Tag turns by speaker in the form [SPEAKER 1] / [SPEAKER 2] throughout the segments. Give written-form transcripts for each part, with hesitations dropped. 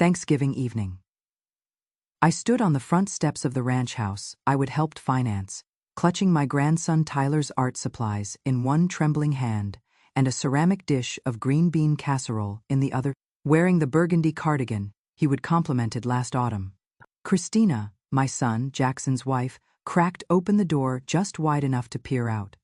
[SPEAKER 1] Thanksgiving evening. I stood on the front steps of the ranch house I would helped finance, clutching my grandson Tyler's art supplies in one trembling hand and a ceramic dish of green bean casserole in the other, wearing the burgundy cardigan he would complimented last autumn. Christina, my son, Jackson's wife, cracked open the door just wide enough to peer out.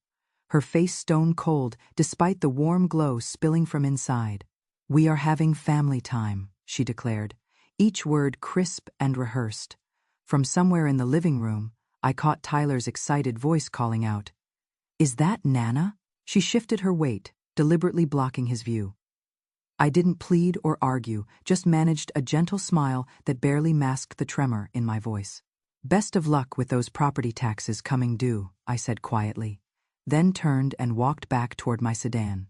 [SPEAKER 1] Her face stone cold despite the warm glow spilling from inside. "We are having family time," she declared, each word crisp and rehearsed. From somewhere in the living room, I caught Tyler's excited voice calling out, "Is that Nana?" She shifted her weight, deliberately blocking his view. I didn't plead or argue, just managed a gentle smile that barely masked the tremor in my voice. "Best of luck with those property taxes coming due," I said quietly, then turned and walked back toward my sedan.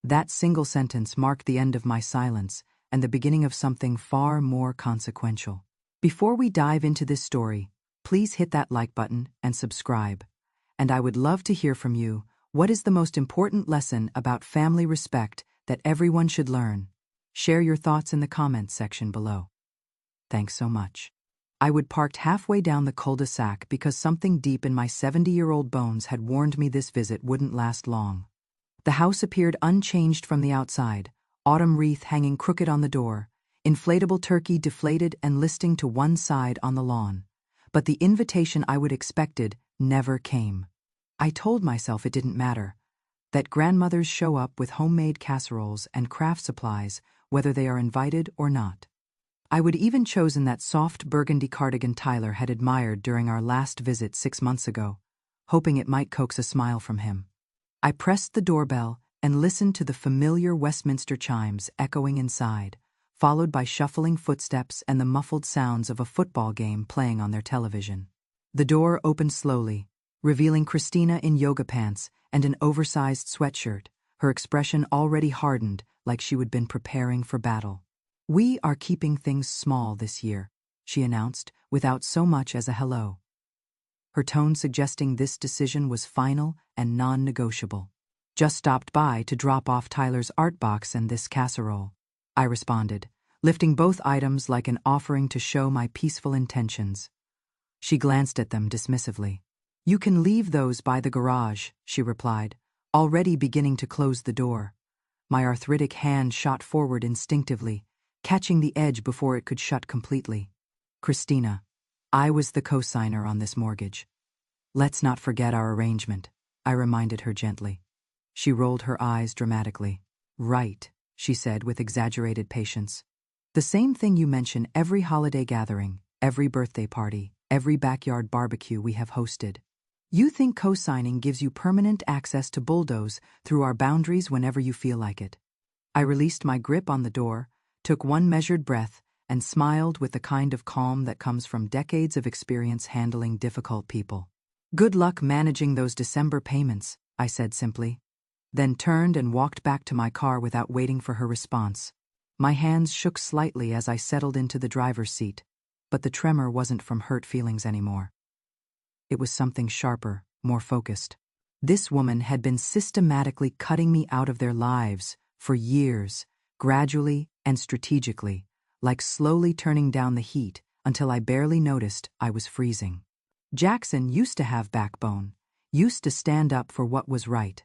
[SPEAKER 1] That single sentence marked the end of my silence and the beginning of something far more consequential. Before we dive into this story, please hit that like button and subscribe. And I would love to hear from you. What is the most important lesson about family respect that everyone should learn? Share your thoughts in the comments section below. Thanks so much. I would parked halfway down the cul-de-sac because something deep in my 70-year-old bones had warned me this visit wouldn't last long. The house appeared unchanged from the outside, autumn wreath hanging crooked on the door, inflatable turkey deflated and listing to one side on the lawn. But the invitation I would expected never came. I told myself it didn't matter, that grandmothers show up with homemade casseroles and craft supplies whether they are invited or not. I would even chosen that soft burgundy cardigan Tyler had admired during our last visit 6 months ago, hoping it might coax a smile from him. I pressed the doorbell and listened to the familiar Westminster chimes echoing inside, followed by shuffling footsteps and the muffled sounds of a football game playing on their television. The door opened slowly, revealing Christina in yoga pants and an oversized sweatshirt, her expression already hardened like she had been preparing for battle. "We are keeping things small this year," she announced, without so much as a hello. Her tone suggesting this decision was final and non-negotiable. "Just stopped by to drop off Tyler's art box and this casserole," I responded, lifting both items like an offering to show my peaceful intentions. She glanced at them dismissively. "You can leave those by the garage," she replied, already beginning to close the door. My arthritic hand shot forward instinctively, catching the edge before it could shut completely. "Christina, I was the co-signer on this mortgage. Let's not forget our arrangement," I reminded her gently. She rolled her eyes dramatically. "Right," she said with exaggerated patience. "The same thing you mention every holiday gathering, every birthday party, every backyard barbecue we have hosted. You think co-signing gives you permanent access to bulldoze through our boundaries whenever you feel like it." I released my grip on the door, took one measured breath, and smiled with the kind of calm that comes from decades of experience handling difficult people. "Good luck managing those December payments," I said simply, then turned and walked back to my car without waiting for her response. My hands shook slightly as I settled into the driver's seat, but the tremor wasn't from hurt feelings anymore. It was something sharper, more focused. This woman had been systematically cutting me out of their lives for years, gradually and strategically, like slowly turning down the heat until I barely noticed I was freezing. Jackson used to have backbone, used to stand up for what was right.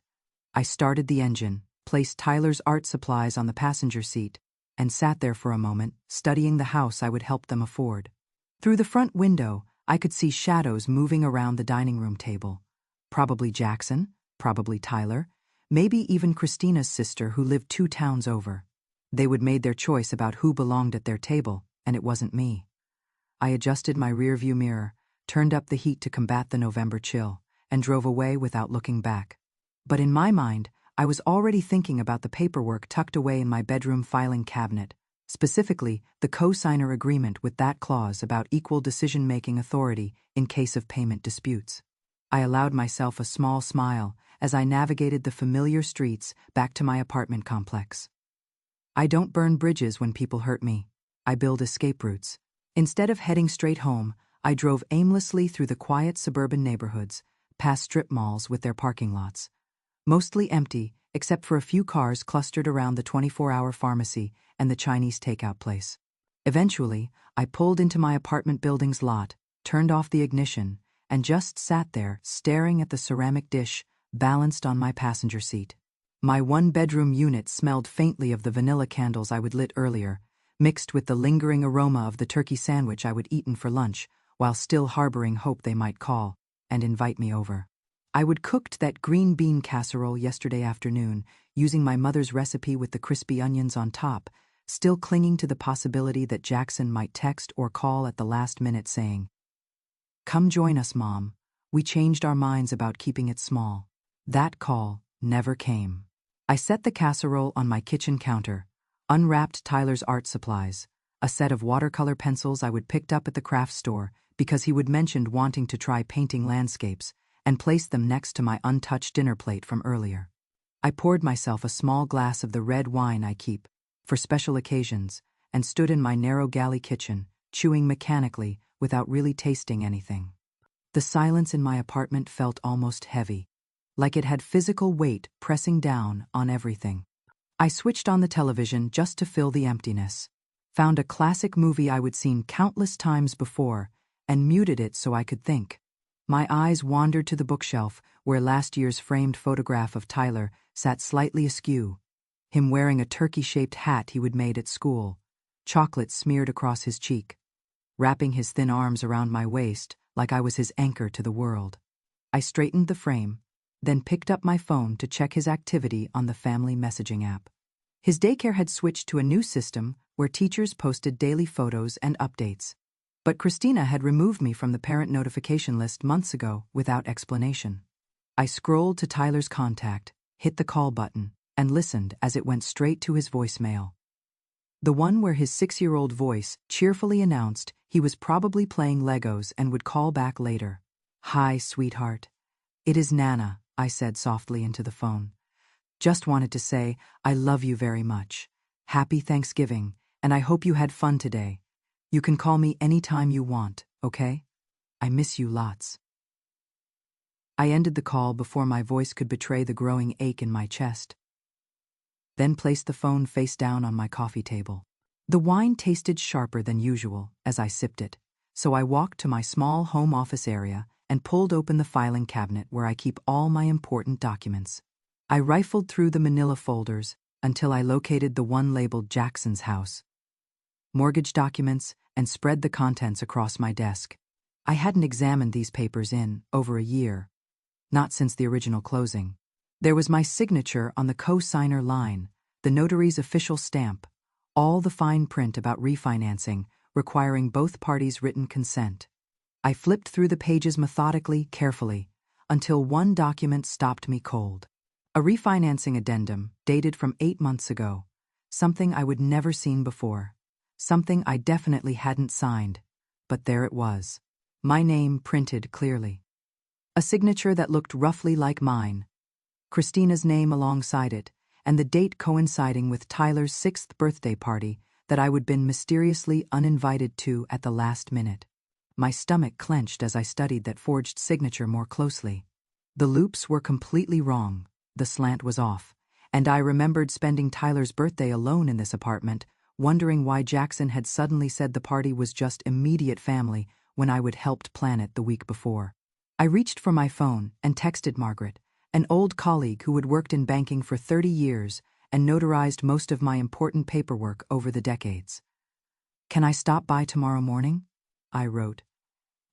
[SPEAKER 1] I started the engine, placed Tyler's art supplies on the passenger seat, and sat there for a moment, studying the house I would help them afford. Through the front window, I could see shadows moving around the dining room table. Probably Jackson, probably Tyler, maybe even Christina's sister who lived 2 towns over. They would made their choice about who belonged at their table, and it wasn't me. I adjusted my rearview mirror, turned up the heat to combat the November chill, and drove away without looking back. But in my mind, I was already thinking about the paperwork tucked away in my bedroom filing cabinet, specifically the co-signer agreement with that clause about equal decision-making authority in case of payment disputes. I allowed myself a small smile as I navigated the familiar streets back to my apartment complex. I don't burn bridges when people hurt me. I build escape routes. Instead of heading straight home, I drove aimlessly through the quiet suburban neighborhoods, past strip malls with their parking lots. Mostly empty, except for a few cars clustered around the 24-hour pharmacy and the Chinese takeout place. Eventually, I pulled into my apartment building's lot, turned off the ignition, and just sat there staring at the ceramic dish balanced on my passenger seat. My one-bedroom unit smelled faintly of the vanilla candles I would lit earlier, mixed with the lingering aroma of the turkey sandwich I would eaten for lunch, while still harboring hope they might call and invite me over. I would cooked that green bean casserole yesterday afternoon, using my mother's recipe with the crispy onions on top, still clinging to the possibility that Jackson might text or call at the last minute saying, "Come join us, Mom. We changed our minds about keeping it small." That call never came. I set the casserole on my kitchen counter, unwrapped Tyler's art supplies, a set of watercolor pencils I would picked up at the craft store because he would mentioned wanting to try painting landscapes, and placed them next to my untouched dinner plate from earlier. I poured myself a small glass of the red wine I keep for special occasions and stood in my narrow galley kitchen, chewing mechanically without really tasting anything. The silence in my apartment felt almost heavy, like it had physical weight pressing down on everything. I switched on the television just to fill the emptiness, found a classic movie I would seen countless times before, and muted it so I could think. My eyes wandered to the bookshelf where last year's framed photograph of Tyler sat slightly askew, him wearing a turkey-shaped hat he would made at school, chocolate smeared across his cheek, wrapping his thin arms around my waist like I was his anchor to the world. I straightened the frame, then picked up my phone to check his activity on the family messaging app. His daycare had switched to a new system where teachers posted daily photos and updates. But Christina had removed me from the parent notification list months ago without explanation. I scrolled to Tyler's contact, hit the call button, and listened as it went straight to his voicemail. The one where his 6-year-old voice cheerfully announced he was probably playing Legos and would call back later. "Hi, sweetheart. It is Nana," I said softly into the phone. "Just wanted to say I love you very much. Happy Thanksgiving, and I hope you had fun today. You can call me anytime you want, okay? I miss you lots." I ended the call before my voice could betray the growing ache in my chest, then placed the phone face down on my coffee table. The wine tasted sharper than usual as I sipped it, so I walked to my small home office area and pulled open the filing cabinet where I keep all my important documents. I rifled through the manila folders until I located the one labeled Jackson's house, mortgage documents, and spread the contents across my desk. I hadn't examined these papers in over a year, not since the original closing. There was my signature on the co-signer line, the notary's official stamp, all the fine print about refinancing requiring both parties' written consent. I flipped through the pages methodically, carefully, until one document stopped me cold. A refinancing addendum dated from 8 months ago, something I would never seen before, something I definitely hadn't signed, but there it was. My name printed clearly. A signature that looked roughly like mine, Christina's name alongside it, and the date coinciding with Tyler's 6th birthday party that I would been mysteriously uninvited to at the last minute. My stomach clenched as I studied that forged signature more closely. The loops were completely wrong, the slant was off, and I remembered spending Tyler's birthday alone in this apartment, wondering why Jackson had suddenly said the party was just immediate family when I would helped plan it the week before. I reached for my phone and texted Margaret, an old colleague who had worked in banking for 30 years and notarized most of my important paperwork over the decades. "Can I stop by tomorrow morning?" I wrote.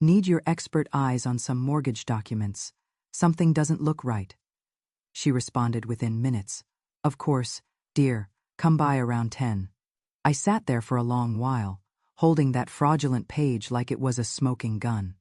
[SPEAKER 1] "Need your expert eyes on some mortgage documents. Something doesn't look right." She responded within minutes. "Of course, dear, come by around 10. I sat there for a long while, holding that fraudulent page like it was a smoking gun.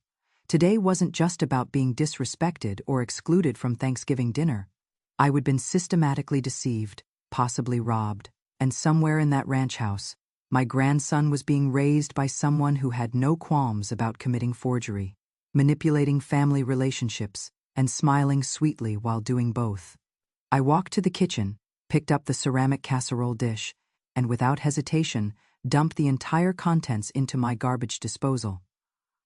[SPEAKER 1] Today wasn't just about being disrespected or excluded from Thanksgiving dinner. I would been systematically deceived, possibly robbed, and somewhere in that ranch house, my grandson was being raised by someone who had no qualms about committing forgery, manipulating family relationships, and smiling sweetly while doing both. I walked to the kitchen, picked up the ceramic casserole dish, and without hesitation, dumped the entire contents into my garbage disposal.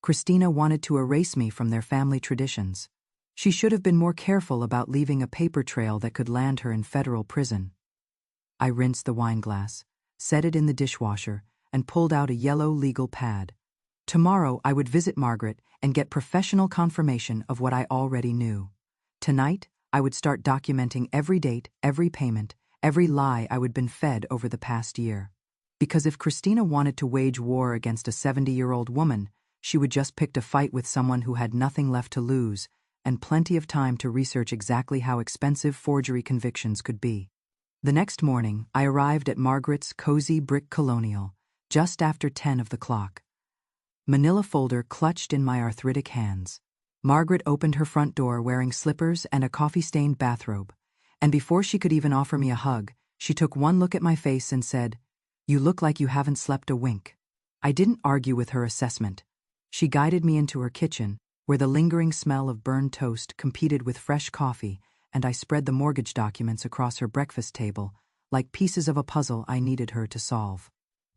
[SPEAKER 1] Christina wanted to erase me from their family traditions. She should have been more careful about leaving a paper trail that could land her in federal prison. I rinsed the wine glass, set it in the dishwasher, and pulled out a yellow legal pad. Tomorrow I would visit Margaret and get professional confirmation of what I already knew. Tonight, I would start documenting every date, every payment, every lie I would been fed over the past year. Because if Christina wanted to wage war against a 70-year-old woman, she would just pick a fight with someone who had nothing left to lose and plenty of time to research exactly how expensive forgery convictions could be. The next morning, I arrived at Margaret's cozy brick colonial, just after 10 of the clock. Manila folder clutched in my arthritic hands. Margaret opened her front door wearing slippers and a coffee-stained bathrobe, and before she could even offer me a hug, she took one look at my face and said, "You look like you haven't slept a wink." I didn't argue with her assessment. She guided me into her kitchen, where the lingering smell of burned toast competed with fresh coffee, and I spread the mortgage documents across her breakfast table, like pieces of a puzzle I needed her to solve.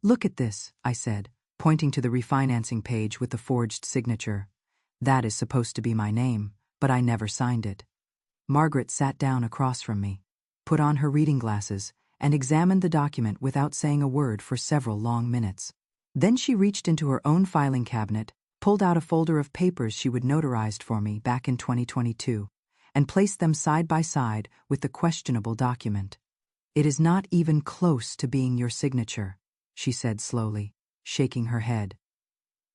[SPEAKER 1] "Look at this," I said, pointing to the refinancing page with the forged signature. "That is supposed to be my name, but I never signed it." Margaret sat down across from me, put on her reading glasses, and examined the document without saying a word for several long minutes. Then she reached into her own filing cabinet, pulled out a folder of papers she would notarized for me back in 2022, and placed them side by side with the questionable document. "It is not even close to being your signature," she said slowly, shaking her head.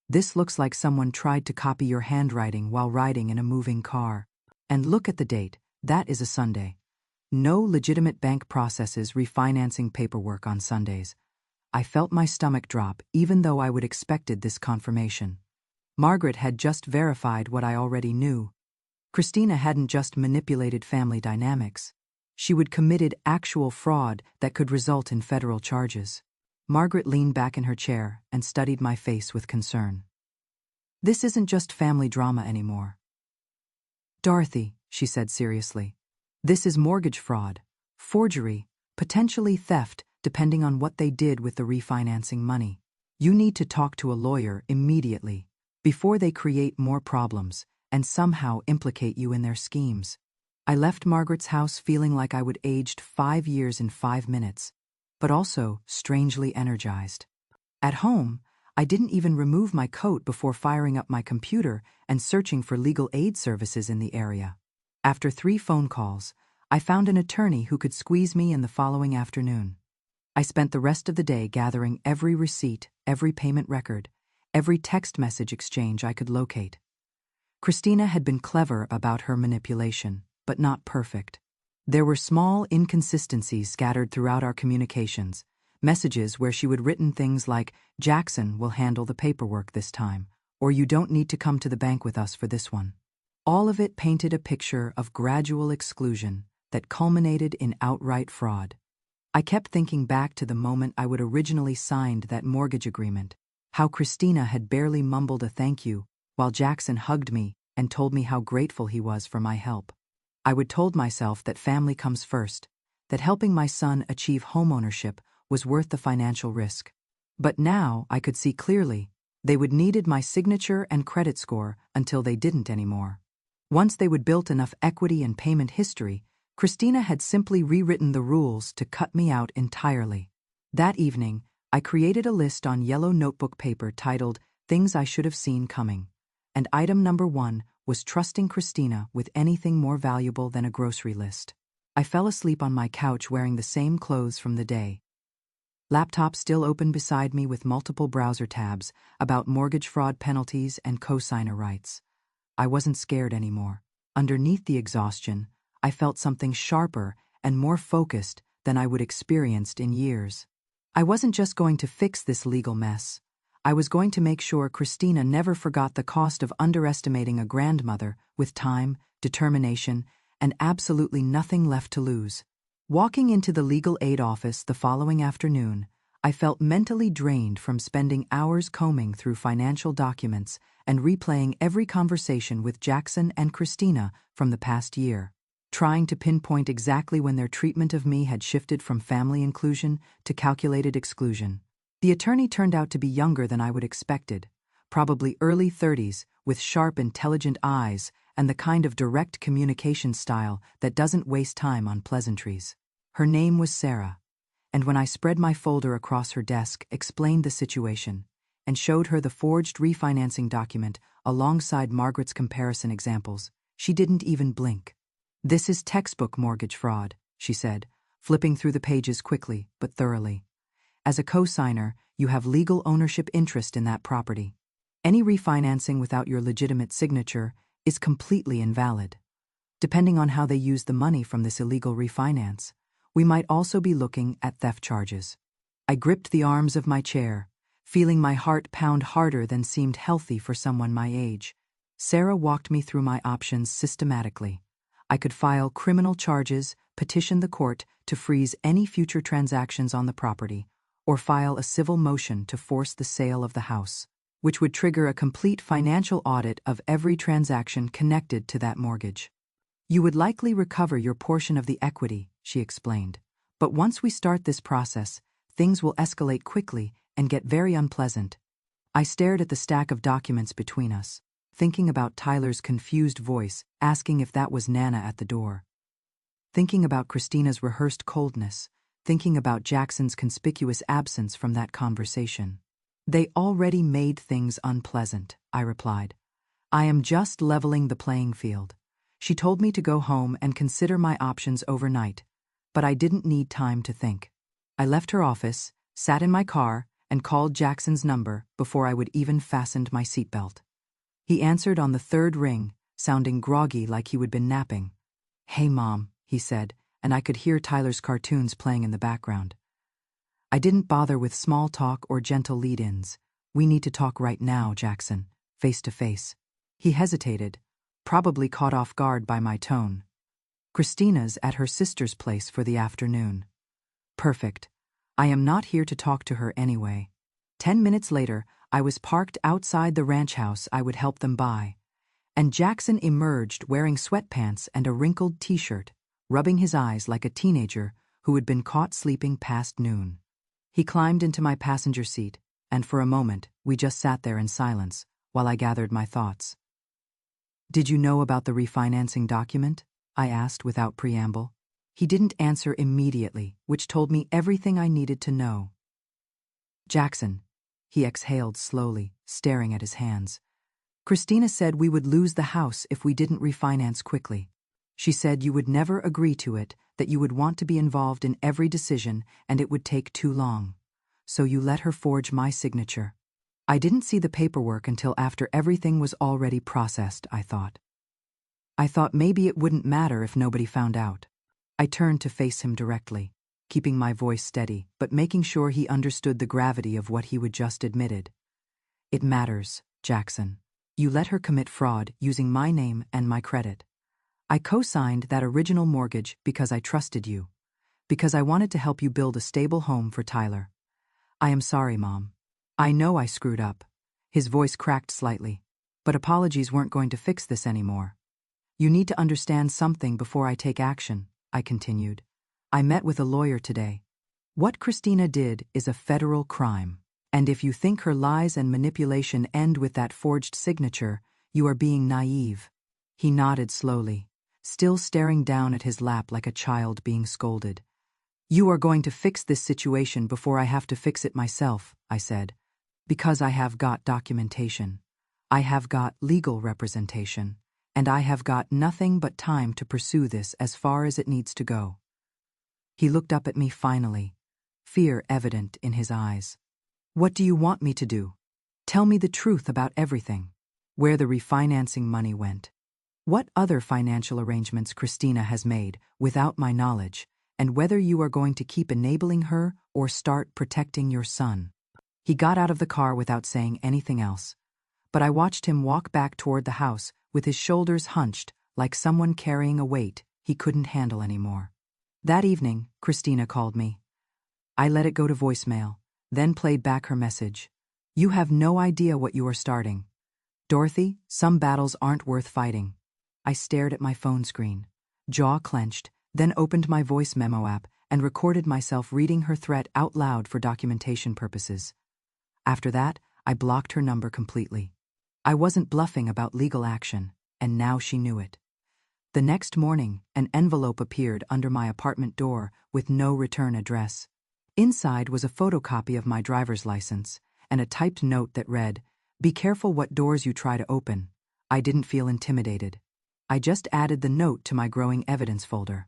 [SPEAKER 1] "This looks like someone tried to copy your handwriting while riding in a moving car. And look at the date, that is a Sunday. No legitimate bank processes refinancing paperwork on Sundays." I felt my stomach drop even though I would expected this confirmation. Margaret had just verified what I already knew. Christina hadn't just manipulated family dynamics. She would committed actual fraud that could result in federal charges. Margaret leaned back in her chair and studied my face with concern. "This isn't just family drama anymore, Dorothy," she said seriously. "This is mortgage fraud, forgery, potentially theft, depending on what they did with the refinancing money. You need to talk to a lawyer immediately, before they create more problems and somehow implicate you in their schemes." I left Margaret's house feeling like I would aged 5 years in 5 minutes, but also strangely energized. At home, I didn't even remove my coat before firing up my computer and searching for legal aid services in the area. After 3 phone calls, I found an attorney who could squeeze me in the following afternoon. I spent the rest of the day gathering every receipt, every payment record, every text message exchange I could locate. Christina had been clever about her manipulation, but not perfect. There were small inconsistencies scattered throughout our communications, messages where she would written things like, "Jackson will handle the paperwork this time," or "You don't need to come to the bank with us for this one." All of it painted a picture of gradual exclusion that culminated in outright fraud. I kept thinking back to the moment I would originally signed that mortgage agreement, how Christina had barely mumbled a thank you while Jackson hugged me and told me how grateful he was for my help. I would told myself that family comes first, that helping my son achieve homeownership was worth the financial risk. But now I could see clearly, they would needed my signature and credit score until they didn't anymore. Once they would built enough equity and payment history, Christina had simply rewritten the rules to cut me out entirely. That evening, I created a list on yellow notebook paper titled "Things I Should Have Seen Coming," and item number 1 was trusting Christina with anything more valuable than a grocery list. I fell asleep on my couch wearing the same clothes from the day. Laptop still open beside me with multiple browser tabs about mortgage fraud penalties and cosigner rights. I wasn't scared anymore. Underneath the exhaustion, I felt something sharper and more focused than I would experienced in years. I wasn't just going to fix this legal mess. I was going to make sure Christina never forgot the cost of underestimating a grandmother with time, determination, and absolutely nothing left to lose. Walking into the legal aid office the following afternoon, I felt mentally drained from spending hours combing through financial documents and replaying every conversation with Jackson and Christina from the past year, trying to pinpoint exactly when their treatment of me had shifted from family inclusion to calculated exclusion. The attorney turned out to be younger than I would expected, probably early 30s, with sharp, intelligent eyes and the kind of direct communication style that doesn't waste time on pleasantries. Her name was Sarah, and when I spread my folder across her desk, explained the situation, and showed her the forged refinancing document alongside Margaret's comparison examples, she didn't even blink. "This is textbook mortgage fraud," she said, flipping through the pages quickly but thoroughly. "As a co-signer, you have legal ownership interest in that property. Any refinancing without your legitimate signature is completely invalid. Depending on how they use the money from this illegal refinance, we might also be looking at theft charges." I gripped the arms of my chair, feeling my heart pound harder than seemed healthy for someone my age. Sarah walked me through my options systematically. I could file criminal charges, petition the court to freeze any future transactions on the property, or file a civil motion to force the sale of the house, which would trigger a complete financial audit of every transaction connected to that mortgage. "You would likely recover your portion of the equity," she explained. "But once we start this process, things will escalate quickly and get very unpleasant." I stared at the stack of documents between us, thinking about Tyler's confused voice asking if that was Nana at the door. Thinking about Christina's rehearsed coldness, thinking about Jackson's conspicuous absence from that conversation. "They already made things unpleasant," I replied. "I am just leveling the playing field." She told me to go home and consider my options overnight, but I didn't need time to think. I left her office, sat in my car, and called Jackson's number before I would even fastened my seatbelt. He answered on the third ring, sounding groggy like he would been napping. "Hey, Mom," he said, and I could hear Tyler's cartoons playing in the background. I didn't bother with small talk or gentle lead-ins. "We need to talk right now, Jackson, face to face." He hesitated, probably caught off guard by my tone. "Christina's at her sister's place for the afternoon." "Perfect. I am not here to talk to her anyway." 10 minutes later, I was parked outside the ranch house I would help them buy, and Jackson emerged wearing sweatpants and a wrinkled t-shirt, rubbing his eyes like a teenager who had been caught sleeping past noon. He climbed into my passenger seat, and for a moment, we just sat there in silence while I gathered my thoughts. "Did you know about the refinancing document?" I asked without preamble. He didn't answer immediately, which told me everything I needed to know. "Jackson," he exhaled slowly, staring at his hands. "Christina said we would lose the house if we didn't refinance quickly. She said you would never agree to it, that you would want to be involved in every decision and it would take too long. So you let her forge my signature." I didn't see the paperwork until after everything was already processed, I thought. I thought maybe it wouldn't matter if nobody found out. I turned to face him directly, keeping my voice steady, but making sure he understood the gravity of what he would just admitted. "It matters, Jackson. You let her commit fraud using my name and my credit. I co-signed that original mortgage because I trusted you, because I wanted to help you build a stable home for Tyler. I am sorry, Mom. I know I screwed up." His voice cracked slightly, "but apologies weren't going to fix this anymore. You need to understand something before I take action," I continued. "I met with a lawyer today. What Christina did is a federal crime, and if you think her lies and manipulation end with that forged signature, you are being naive." He nodded slowly, still staring down at his lap like a child being scolded. "You are going to fix this situation before I have to fix it myself," I said. "Because I have got documentation. I have got legal representation. And I have got nothing but time to pursue this as far as it needs to go." He looked up at me finally, fear evident in his eyes. "What do you want me to do? Tell me the truth about everything. Where the refinancing money went. What other financial arrangements Christina has made without my knowledge, and whether you are going to keep enabling her or start protecting your son." He got out of the car without saying anything else, but I watched him walk back toward the house with his shoulders hunched like someone carrying a weight he couldn't handle anymore. That evening, Christina called me. I let it go to voicemail, then played back her message. "You have no idea what you are starting. Dorothy, some battles aren't worth fighting." I stared at my phone screen, jaw clenched, then opened my voice memo app and recorded myself reading her threat out loud for documentation purposes. After that, I blocked her number completely. I wasn't bluffing about legal action, and now she knew it. The next morning, an envelope appeared under my apartment door with no return address. Inside was a photocopy of my driver's license and a typed note that read, "Be careful what doors you try to open." I didn't feel intimidated. I just added the note to my growing evidence folder,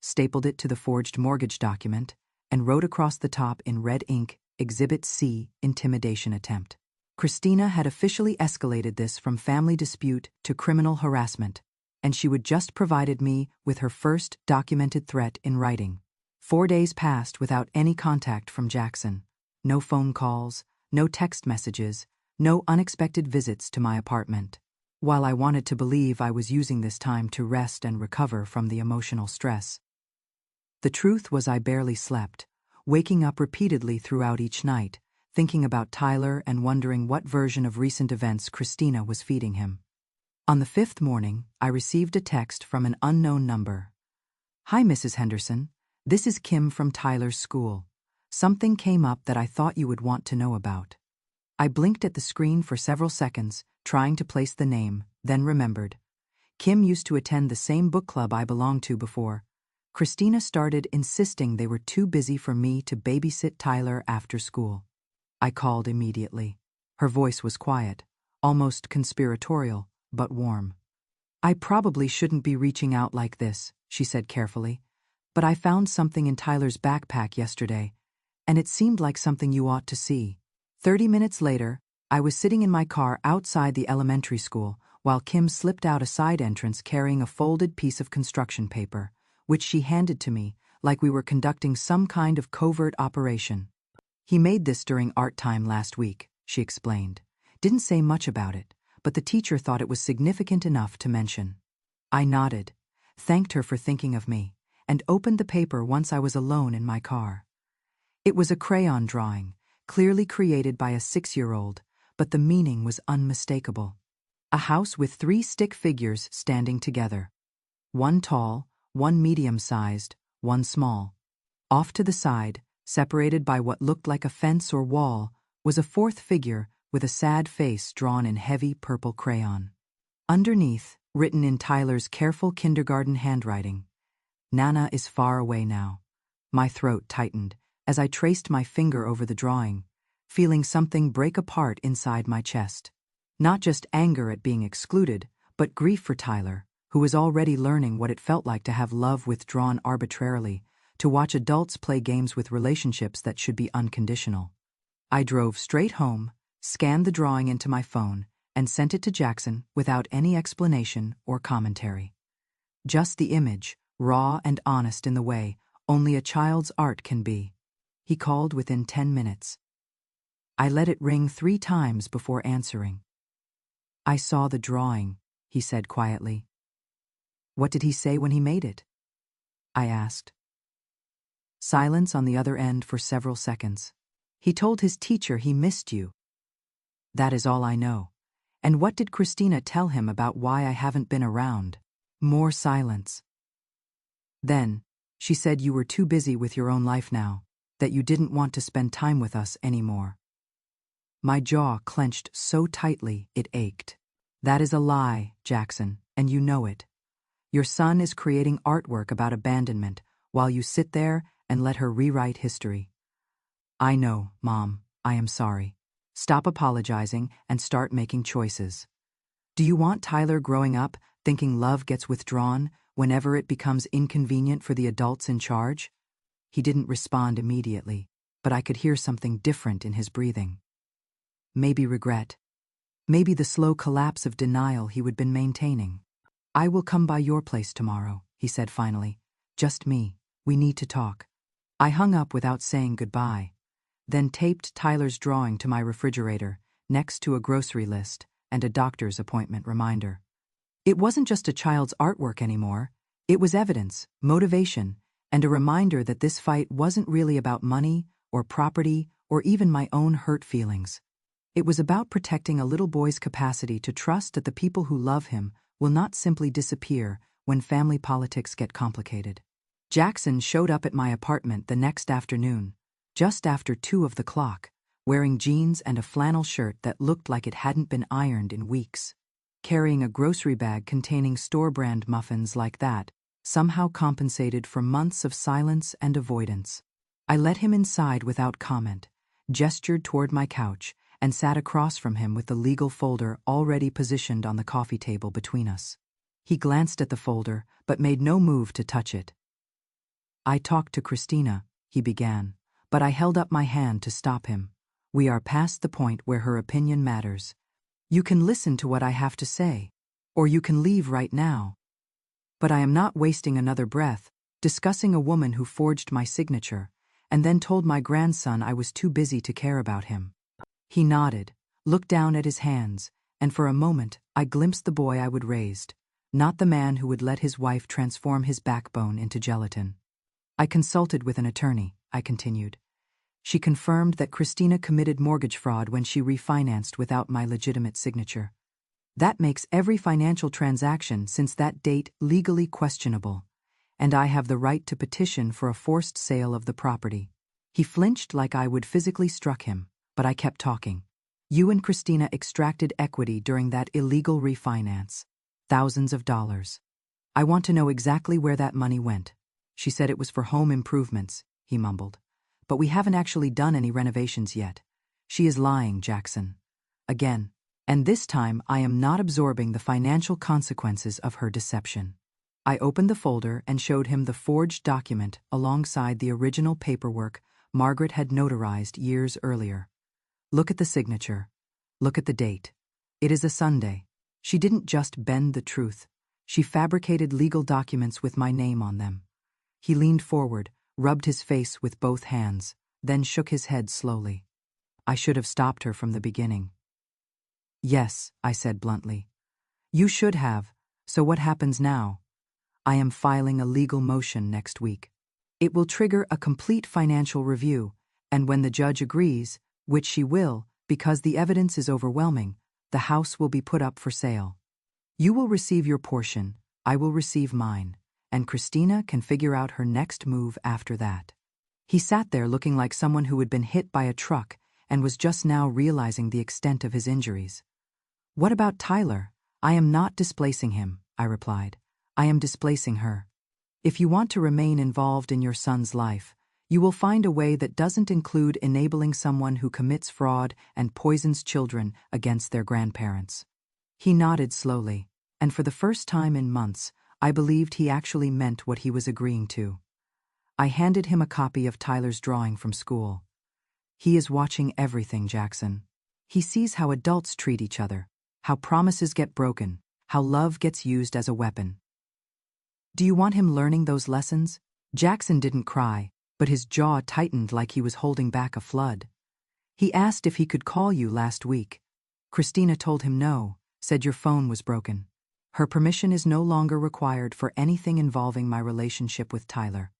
[SPEAKER 1] stapled it to the forged mortgage document, and wrote across the top in red ink, Exhibit C, Intimidation Attempt. Christina had officially escalated this from family dispute to criminal harassment, and she would just provided me with her first documented threat in writing. 4 days passed without any contact from Jackson. No phone calls, no text messages, no unexpected visits to my apartment. While I wanted to believe I was using this time to rest and recover from the emotional stress, the truth was I barely slept, waking up repeatedly throughout each night, thinking about Tyler and wondering what version of recent events Christina was feeding him. On the 5th morning, I received a text from an unknown number. "Hi, Mrs. Henderson. This is Kim from Tyler's school. Something came up that I thought you would want to know about." I blinked at the screen for several seconds, trying to place the name, then remembered. Kim used to attend the same book club I belonged to before. Christina started insisting they were too busy for me to babysit Tyler after school. I called immediately. Her voice was quiet, almost conspiratorial, but warm. "I probably shouldn't be reaching out like this," she said carefully, "but I found something in Tyler's backpack yesterday, and it seemed like something you ought to see." 30 minutes later, I was sitting in my car outside the elementary school while Kim slipped out a side entrance carrying a folded piece of construction paper, which she handed to me like we were conducting some kind of covert operation. "He made this during art time last week," she explained. "Didn't say much about it, but the teacher thought it was significant enough to mention." I nodded, thanked her for thinking of me, and opened the paper once I was alone in my car. It was a crayon drawing, clearly created by a 6-year-old, but the meaning was unmistakable. A house with 3 stick figures standing together. One tall, one medium-sized, one small. Off to the side, separated by what looked like a fence or wall, was a 4th figure with a sad face drawn in heavy purple crayon. Underneath, written in Tyler's careful kindergarten handwriting, "Nana is far away now." My throat tightened as I traced my finger over the drawing, feeling something break apart inside my chest. Not just anger at being excluded, but grief for Tyler, who was already learning what it felt like to have love withdrawn arbitrarily, to watch adults play games with relationships that should be unconditional. I drove straight home, scanned the drawing into my phone, and sent it to Jackson without any explanation or commentary. Just the image, raw and honest in the way only a child's art can be. He called within 10 minutes. I let it ring 3 times before answering. "I saw the drawing," he said quietly. "What did he say when he made it?" I asked. Silence on the other end for several seconds. "He told his teacher he missed you." That is all I know. "And what did Christina tell him about why I haven't been around?" More silence. "Then, she said you were too busy with your own life now, that you didn't want to spend time with us anymore." My jaw clenched so tightly it ached. "That is a lie, Jackson, and you know it. Your son is creating artwork about abandonment while you sit there and let her rewrite history." "I know, Mom, I am sorry. Stop apologizing and start making choices. Do you want Tyler growing up thinking love gets withdrawn whenever it becomes inconvenient for the adults in charge?" He didn't respond immediately, but I could hear something different in his breathing. Maybe regret. Maybe the slow collapse of denial he had been maintaining. "I will come by your place tomorrow," he said finally. "Just me. We need to talk." I hung up without saying goodbye, then taped Tyler's drawing to my refrigerator, next to a grocery list and a doctor's appointment reminder. It wasn't just a child's artwork anymore. It was evidence, motivation, and a reminder that this fight wasn't really about money or property or even my own hurt feelings. It was about protecting a little boy's capacity to trust that the people who love him will not simply disappear when family politics get complicated. Jackson showed up at my apartment the next afternoon, just after 2 of the clock, wearing jeans and a flannel shirt that looked like it hadn't been ironed in weeks. Carrying a grocery bag containing store-brand muffins like that somehow compensated for months of silence and avoidance. I let him inside without comment, gestured toward my couch, and sat across from him with the legal folder already positioned on the coffee table between us. He glanced at the folder, but made no move to touch it. "I talked to Christina," he began, but I held up my hand to stop him. "We are past the point where her opinion matters. You can listen to what I have to say, or you can leave right now. But I am not wasting another breath discussing a woman who forged my signature and then told my grandson I was too busy to care about him." He nodded, looked down at his hands, and for a moment I glimpsed the boy I would raised, not the man who would let his wife transform his backbone into gelatin. "I consulted with an attorney," I continued. "She confirmed that Christina committed mortgage fraud when she refinanced without my legitimate signature. That makes every financial transaction since that date legally questionable, and I have the right to petition for a forced sale of the property." He flinched like I would physically struck him, but I kept talking. "You and Christina extracted equity during that illegal refinance. Thousands of dollars. I want to know exactly where that money went." "She said it was for home improvements," he mumbled. "But we haven't actually done any renovations yet." "She is lying, Jackson. Again. And this time I am not absorbing the financial consequences of her deception." I opened the folder and showed him the forged document alongside the original paperwork Margaret had notarized years earlier. "Look at the signature. Look at the date. It is a Sunday. She didn't just bend the truth. She fabricated legal documents with my name on them." He leaned forward, rubbed his face with both hands, then shook his head slowly. "I should have stopped her from the beginning." "Yes," I said bluntly. "You should have. So what happens now?" "I am filing a legal motion next week. It will trigger a complete financial review, and when the judge agrees, which she will, because the evidence is overwhelming, the house will be put up for sale. You will receive your portion, I will receive mine, and Christina can figure out her next move after that." He sat there looking like someone who had been hit by a truck and was just now realizing the extent of his injuries. "What about Tyler?" "I am not displacing him," I replied. "I am displacing her. If you want to remain involved in your son's life, you will find a way that doesn't include enabling someone who commits fraud and poisons children against their grandparents." He nodded slowly, and for the first time in months, I believed he actually meant what he was agreeing to. I handed him a copy of Tyler's drawing from school. "He is watching everything, Jackson. He sees how adults treat each other, how promises get broken, how love gets used as a weapon. Do you want him learning those lessons?" Jackson didn't cry, but his jaw tightened like he was holding back a flood. "He asked if he could call you last week. Christina told him no, said your phone was broken. Her permission is no longer required for anything involving my relationship with Tyler."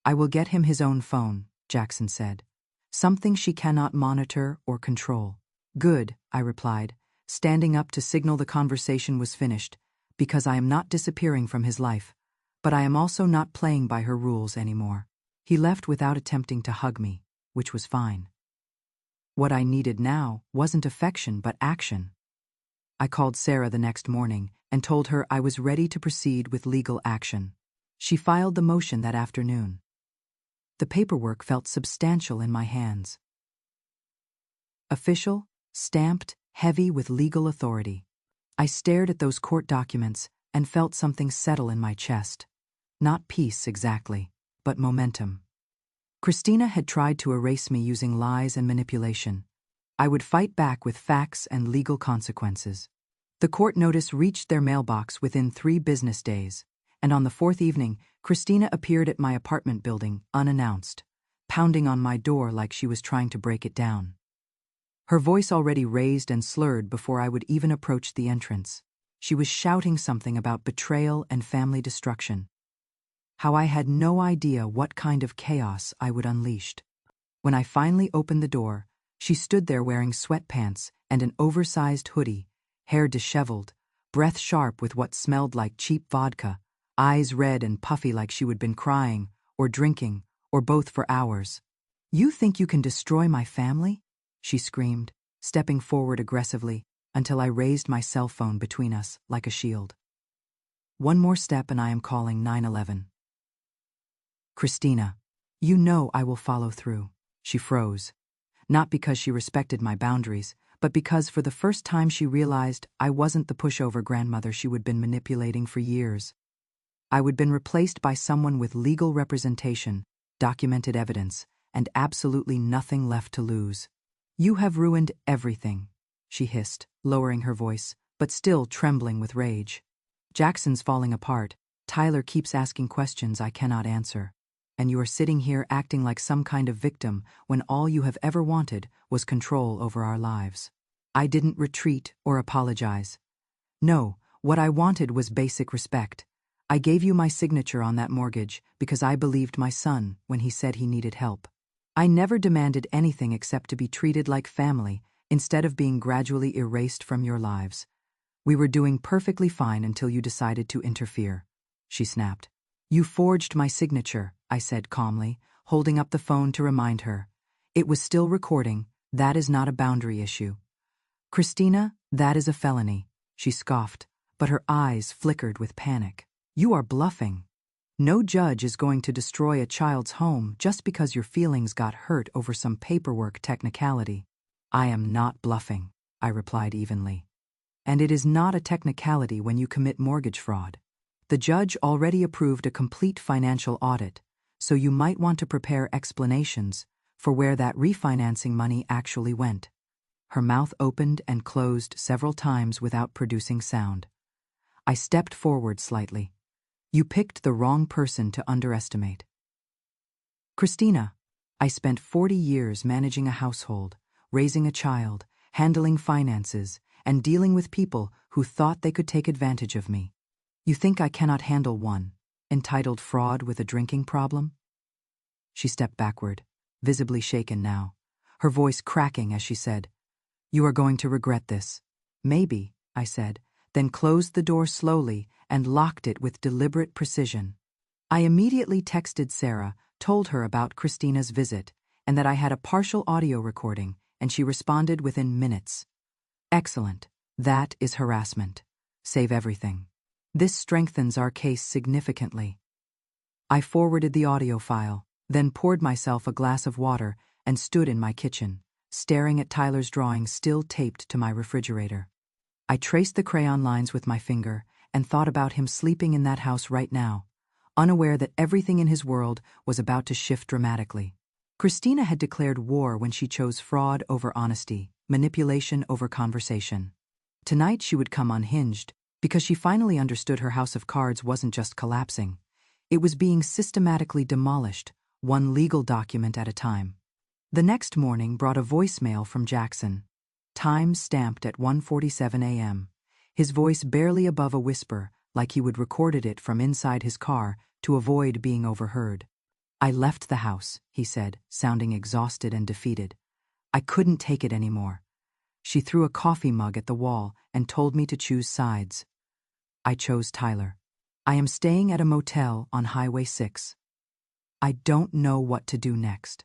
[SPEAKER 1] "I will get him his own phone," Jackson said. "Something she cannot monitor or control." "Good," I replied, standing up to signal the conversation was finished, "because I am not disappearing from his life, but I am also not playing by her rules anymore." He left without attempting to hug me, which was fine. What I needed now wasn't affection but action. I called Sarah the next morning and told her I was ready to proceed with legal action. She filed the motion that afternoon. The paperwork felt substantial in my hands. Official, stamped, heavy with legal authority. I stared at those court documents and felt something settle in my chest. Not peace exactly, but momentum. Christina had tried to erase me using lies and manipulation. I would fight back with facts and legal consequences. The court notice reached their mailbox within 3 business days, and on the 4th evening, Christina appeared at my apartment building unannounced, pounding on my door like she was trying to break it down. Her voice already raised and slurred before I would even approach the entrance. She was shouting something about betrayal and family destruction. How I had no idea what kind of chaos I would unleash. When I finally opened the door, she stood there wearing sweatpants and an oversized hoodie, hair disheveled, breath sharp with what smelled like cheap vodka, eyes red and puffy like she had been crying, or drinking, or both for hours. "You think you can destroy my family?" she screamed, stepping forward aggressively until I raised my cell phone between us like a shield. "One more step and I am calling 911. "Christina." You know I will follow through. She froze. Not because she respected my boundaries, but because for the first time she realized I wasn't the pushover grandmother she would been manipulating for years. I would been replaced by someone with legal representation, documented evidence, and absolutely nothing left to lose. You have ruined everything, she hissed, lowering her voice, but still trembling with rage. Jackson's falling apart. Tyler keeps asking questions I cannot answer. And you are sitting here acting like some kind of victim when all you have ever wanted was control over our lives. I didn't retreat or apologize. No, what I wanted was basic respect. I gave you my signature on that mortgage because I believed my son when he said he needed help. I never demanded anything except to be treated like family instead of being gradually erased from your lives. We were doing perfectly fine until you decided to interfere, she snapped. You forged my signature, I said calmly, holding up the phone to remind her. It was still recording. That is not a boundary issue. Christina, that is a felony, she scoffed, but her eyes flickered with panic. You are bluffing. No judge is going to destroy a child's home just because your feelings got hurt over some paperwork technicality. I am not bluffing, I replied evenly. And it is not a technicality when you commit mortgage fraud. The judge already approved a complete financial audit, so you might want to prepare explanations for where that refinancing money actually went. Her mouth opened and closed several times without producing sound. I stepped forward slightly. You picked the wrong person to underestimate. Christina, I spent 40 years managing a household, raising a child, handling finances, and dealing with people who thought they could take advantage of me. You think I cannot handle one, entitled fraud with a drinking problem? She stepped backward, visibly shaken now, her voice cracking as she said, You are going to regret this. Maybe, I said, then closed the door slowly and locked it with deliberate precision. I immediately texted Sarah, told her about Christina's visit, and that I had a partial audio recording, and she responded within minutes. Excellent. That is harassment. Save everything. This strengthens our case significantly. I forwarded the audio file, then poured myself a glass of water and stood in my kitchen, staring at Tyler's drawing still taped to my refrigerator. I traced the crayon lines with my finger and thought about him sleeping in that house right now, unaware that everything in his world was about to shift dramatically. Christina had declared war when she chose fraud over honesty, manipulation over conversation. Tonight she would come unhinged, because she finally understood her house of cards wasn't just collapsing. It was being systematically demolished, one legal document at a time. The next morning brought a voicemail from Jackson. Time stamped at 1:47 a.m. His voice barely above a whisper, like he would recorded it from inside his car to avoid being overheard. I left the house, he said, sounding exhausted and defeated. I couldn't take it anymore. She threw a coffee mug at the wall and told me to choose sides. I chose Tyler. I am staying at a motel on Highway 6. I don't know what to do next.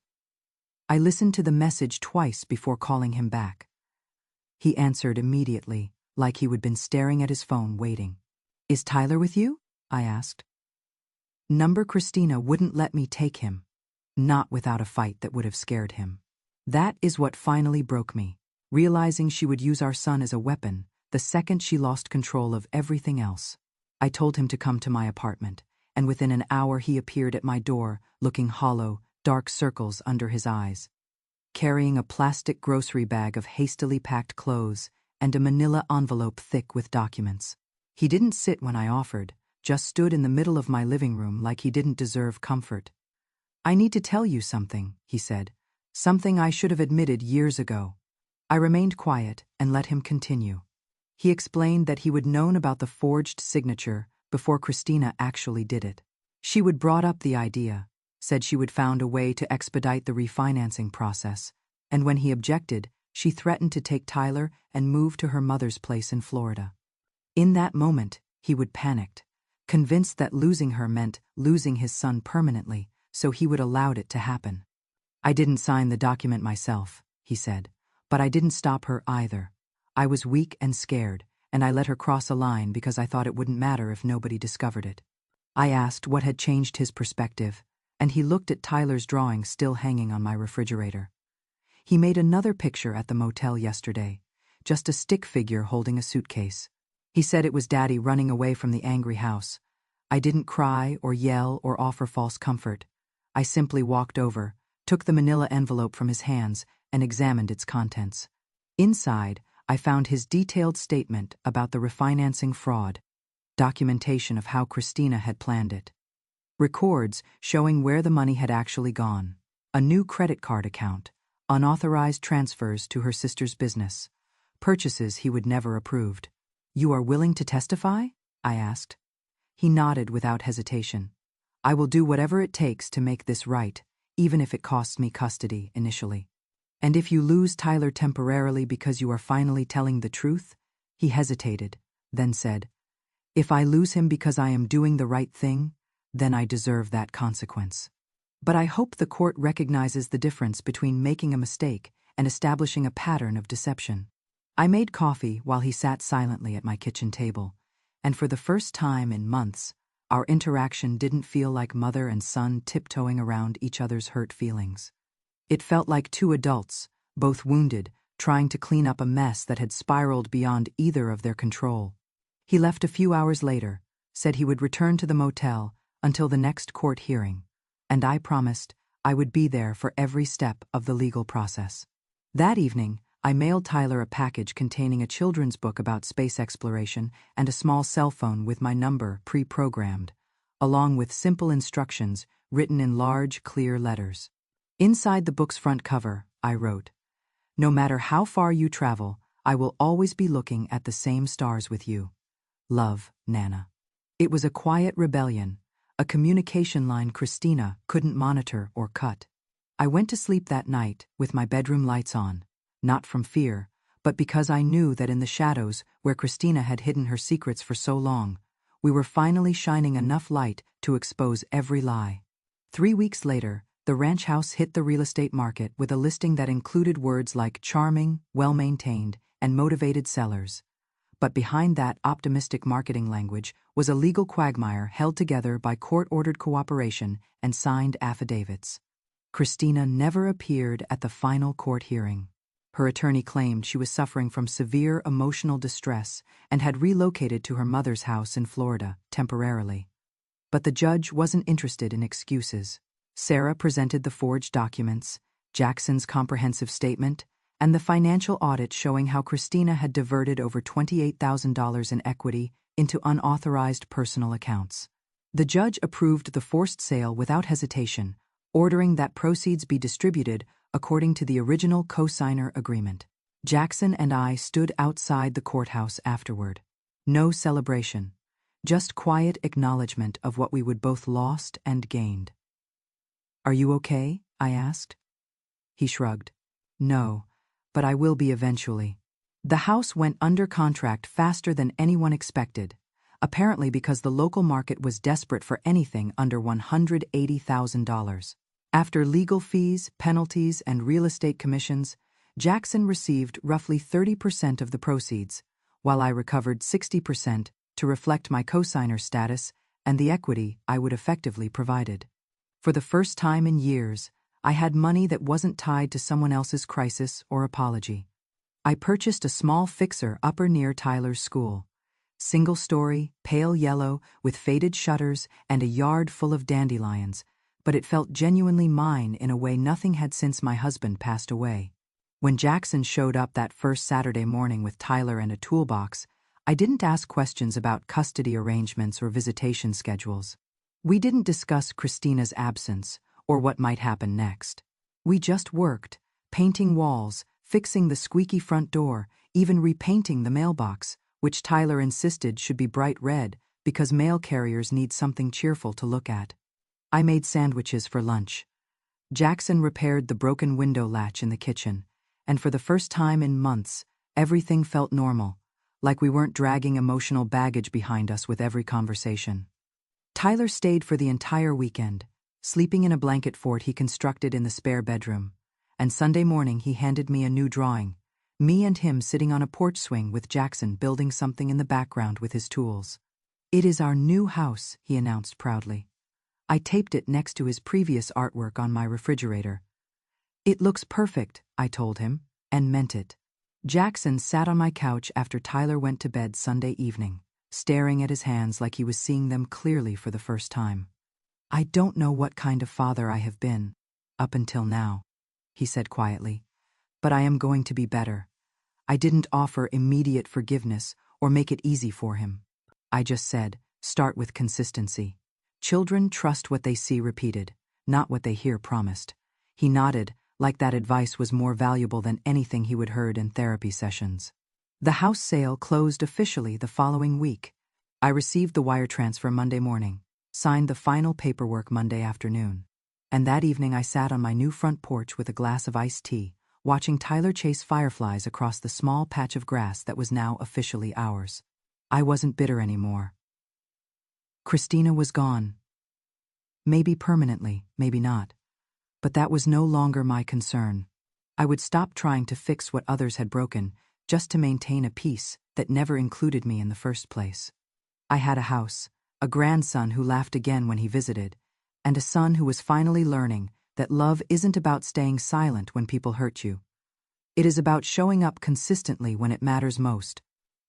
[SPEAKER 1] I listened to the message twice before calling him back. He answered immediately, like he had been staring at his phone waiting. Is Tyler with you? I asked. Number Christina wouldn't let me take him. Not without a fight that would have scared him. That is what finally broke me, realizing she would use our son as a weapon the second she lost control of everything else. I told him to come to my apartment, and within an hour he appeared at my door, looking hollow, dark circles under his eyes, carrying a plastic grocery bag of hastily packed clothes and a manila envelope thick with documents. He didn't sit when I offered, just stood in the middle of my living room like he didn't deserve comfort. I need to tell you something, he said, something I should have admitted years ago. I remained quiet and let him continue. He explained that he would known about the forged signature before Christina actually did it. She would brought up the idea, said she would found a way to expedite the refinancing process, and when he objected, she threatened to take Tyler and move to her mother's place in Florida. In that moment, he would panicked, convinced that losing her meant losing his son permanently, so he would allowed it to happen. I didn't sign the document myself, he said, but I didn't stop her either. I was weak and scared, and I let her cross a line because I thought it wouldn't matter if nobody discovered it. I asked what had changed his perspective, and he looked at Tyler's drawing still hanging on my refrigerator. He made another picture at the motel yesterday, just a stick figure holding a suitcase. He said it was Daddy running away from the angry house. I didn't cry or yell or offer false comfort. I simply walked over, took the manila envelope from his hands, and examined its contents. Inside, I found his detailed statement about the refinancing fraud, documentation of how Christina had planned it, records showing where the money had actually gone, a new credit card account, unauthorized transfers to her sister's business, purchases he would never approved. "You are willing to testify?" I asked. He nodded without hesitation. "I will do whatever it takes to make this right, even if it costs me custody initially." "And if you lose Tyler temporarily because you are finally telling the truth?" He hesitated, then said, "If I lose him because I am doing the right thing, then I deserve that consequence. But I hope the court recognizes the difference between making a mistake and establishing a pattern of deception." I made coffee while he sat silently at my kitchen table, and for the first time in months, our interaction didn't feel like mother and son tiptoeing around each other's hurt feelings. It felt like two adults, both wounded, trying to clean up a mess that had spiraled beyond either of their control. He left a few hours later, said he would return to the motel until the next court hearing, and I promised I would be there for every step of the legal process. That evening, I mailed Tyler a package containing a children's book about space exploration and a small cell phone with my number pre-programmed, along with simple instructions written in large, clear letters. Inside the book's front cover, I wrote, "No matter how far you travel, I will always be looking at the same stars with you. Love, Nana." It was a quiet rebellion, a communication line Christina couldn't monitor or cut. I went to sleep that night with my bedroom lights on, not from fear, but because I knew that in the shadows where Christina had hidden her secrets for so long, we were finally shining enough light to expose every lie. 3 weeks later, the ranch house hit the real estate market with a listing that included words like charming, well-maintained, and motivated sellers. But behind that optimistic marketing language was a legal quagmire held together by court-ordered cooperation and signed affidavits. Christina never appeared at the final court hearing. Her attorney claimed she was suffering from severe emotional distress and had relocated to her mother's house in Florida temporarily. But the judge wasn't interested in excuses. Sarah presented the forged documents, Jackson's comprehensive statement, and the financial audit showing how Christina had diverted over $28,000 in equity into unauthorized personal accounts. The judge approved the forced sale without hesitation, ordering that proceeds be distributed according to the original co-signer agreement. Jackson and I stood outside the courthouse afterward. No celebration, just quiet acknowledgement of what we would both lost and gained. "Are you okay?" I asked. He shrugged. "No, but I will be eventually." The house went under contract faster than anyone expected, apparently because the local market was desperate for anything under $180,000. After legal fees, penalties, and real estate commissions, Jackson received roughly 30% of the proceeds, while I recovered 60% to reflect my co-signer status and the equity I would effectively provided. For the first time in years, I had money that wasn't tied to someone else's crisis or apology. I purchased a small fixer upper near Tyler's school. Single-story, pale yellow, with faded shutters and a yard full of dandelions, but it felt genuinely mine in a way nothing had since my husband passed away. When Jackson showed up that first Saturday morning with Tyler and a toolbox, I didn't ask questions about custody arrangements or visitation schedules. We didn't discuss Christina's absence or what might happen next. We just worked, painting walls, fixing the squeaky front door, even repainting the mailbox, which Tyler insisted should be bright red because mail carriers need something cheerful to look at. I made sandwiches for lunch. Jackson repaired the broken window latch in the kitchen, and for the first time in months, everything felt normal, like we weren't dragging emotional baggage behind us with every conversation. Tyler stayed for the entire weekend, sleeping in a blanket fort he constructed in the spare bedroom, and Sunday morning he handed me a new drawing, me and him sitting on a porch swing with Jackson building something in the background with his tools. "It is our new house," he announced proudly. I taped it next to his previous artwork on my refrigerator. "It looks perfect," I told him, and meant it. Jackson sat on my couch after Tyler went to bed Sunday evening, staring at his hands like he was seeing them clearly for the first time. "I don't know what kind of father I have been, up until now," he said quietly, "but I am going to be better. I didn't offer immediate forgiveness or make it easy for him. I just said, start with consistency. Children trust what they see repeated, not what they hear promised." He nodded, like that advice was more valuable than anything he would heard in therapy sessions. The house sale closed officially the following week. I received the wire transfer Monday morning, signed the final paperwork Monday afternoon. And that evening I sat on my new front porch with a glass of iced tea, watching Tyler chase fireflies across the small patch of grass that was now officially ours. I wasn't bitter anymore. Christina was gone. Maybe permanently, maybe not. But that was no longer my concern. I would stop trying to fix what others had broken, just to maintain a peace that never included me in the first place. I had a house, a grandson who laughed again when he visited, and a son who was finally learning that love isn't about staying silent when people hurt you. It is about showing up consistently when it matters most.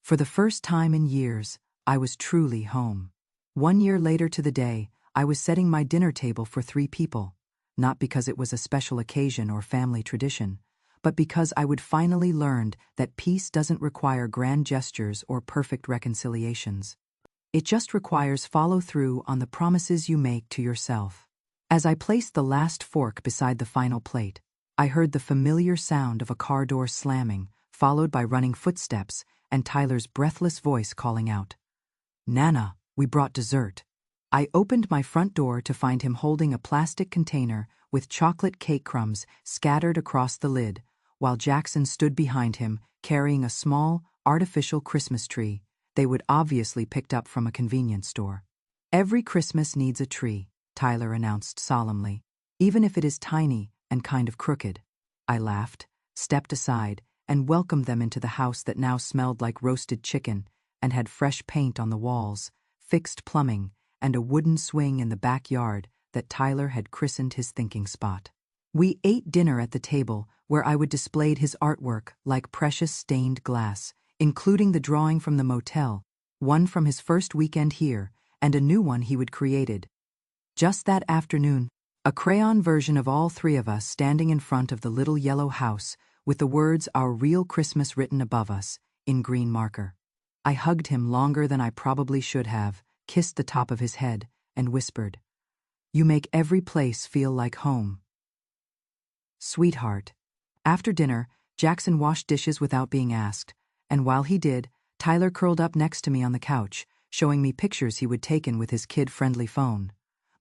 [SPEAKER 1] For the first time in years, I was truly home. 1 year later to the day, I was setting my dinner table for 3 people, not because it was a special occasion or family tradition, but because I would finally learned that peace doesn't require grand gestures or perfect reconciliations. It just requires follow-through on the promises you make to yourself. As I placed the last fork beside the final plate, I heard the familiar sound of a car door slamming, followed by running footsteps and Tyler's breathless voice calling out, "Nana, we brought dessert." I opened my front door to find him holding a plastic container with chocolate cake crumbs scattered across the lid, while Jackson stood behind him carrying a small, artificial Christmas tree they would obviously picked up from a convenience store. "Every Christmas needs a tree," Tyler announced solemnly, "even if it is tiny and kind of crooked." I laughed, stepped aside, and welcomed them into the house that now smelled like roasted chicken and had fresh paint on the walls, fixed plumbing, and a wooden swing in the backyard that Tyler had christened his thinking spot. We ate dinner at the table where I would displayed his artwork like precious stained glass, including the drawing from the motel, one from his first weekend here, and a new one he would created. Just that afternoon, a crayon version of all 3 of us standing in front of the little yellow house with the words "Our Real Christmas" written above us, in green marker. I hugged him longer than I probably should have, kissed the top of his head, and whispered, "You make every place feel like home." Sweetheart. After dinner, Jackson washed dishes without being asked, and while he did, Tyler curled up next to me on the couch, showing me pictures he would taken with his kid-friendly phone.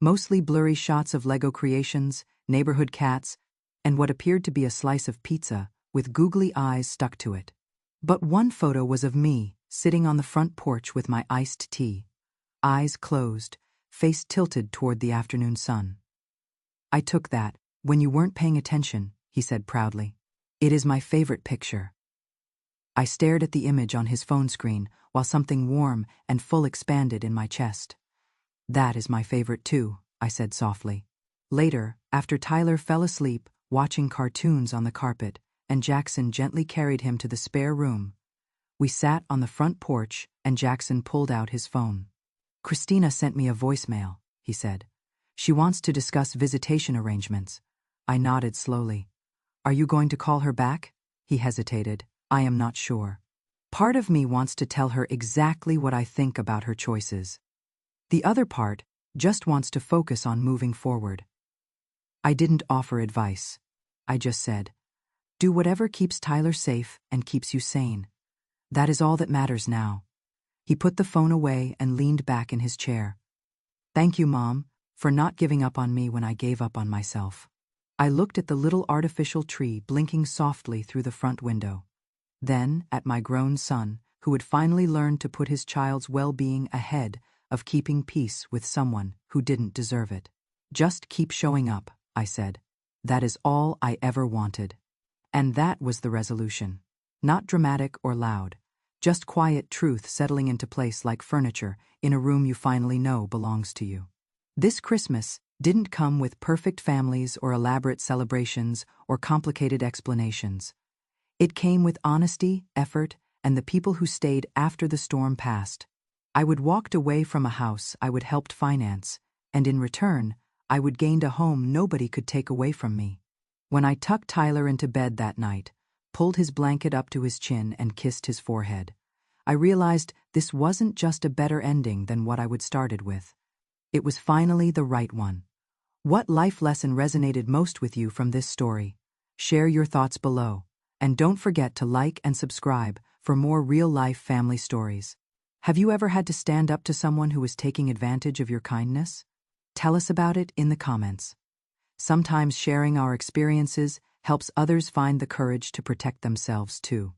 [SPEAKER 1] Mostly blurry shots of Lego creations, neighborhood cats, and what appeared to be a slice of pizza with googly eyes stuck to it. But one photo was of me, sitting on the front porch with my iced tea, eyes closed, face tilted toward the afternoon sun. "I took that when you weren't paying attention," he said proudly. "It is my favorite picture." I stared at the image on his phone screen while something warm and full expanded in my chest. "That is my favorite too," I said softly. Later, after Tyler fell asleep watching cartoons on the carpet and Jackson gently carried him to the spare room, we sat on the front porch and Jackson pulled out his phone. "Christina sent me a voicemail," he said. "She wants to discuss visitation arrangements." I nodded slowly. "Are you going to call her back?" He hesitated. "I am not sure. Part of me wants to tell her exactly what I think about her choices. The other part just wants to focus on moving forward." I didn't offer advice. I just said, "Do whatever keeps Tyler safe and keeps you sane. That is all that matters now." He put the phone away and leaned back in his chair. "Thank you, Mom, for not giving up on me when I gave up on myself." I looked at the little artificial tree blinking softly through the front window. Then at my grown son, who had finally learned to put his child's well-being ahead of keeping peace with someone who didn't deserve it. "Just keep showing up," I said. "That is all I ever wanted." And that was the resolution. Not dramatic or loud. Just quiet truth settling into place like furniture in a room you finally know belongs to you. This Christmas didn't come with perfect families or elaborate celebrations or complicated explanations. It came with honesty, effort, and the people who stayed after the storm passed. I would walked away from a house I would helped finance, and in return, I would gained a home nobody could take away from me. When I tucked Tyler into bed that night, pulled his blanket up to his chin and kissed his forehead, I realized this wasn't just a better ending than what I would started with. It was finally the right one. What life lesson resonated most with you from this story? Share your thoughts below. And don't forget to like and subscribe for more real-life family stories. Have you ever had to stand up to someone who was taking advantage of your kindness? Tell us about it in the comments. Sometimes sharing our experiences helps others find the courage to protect themselves too.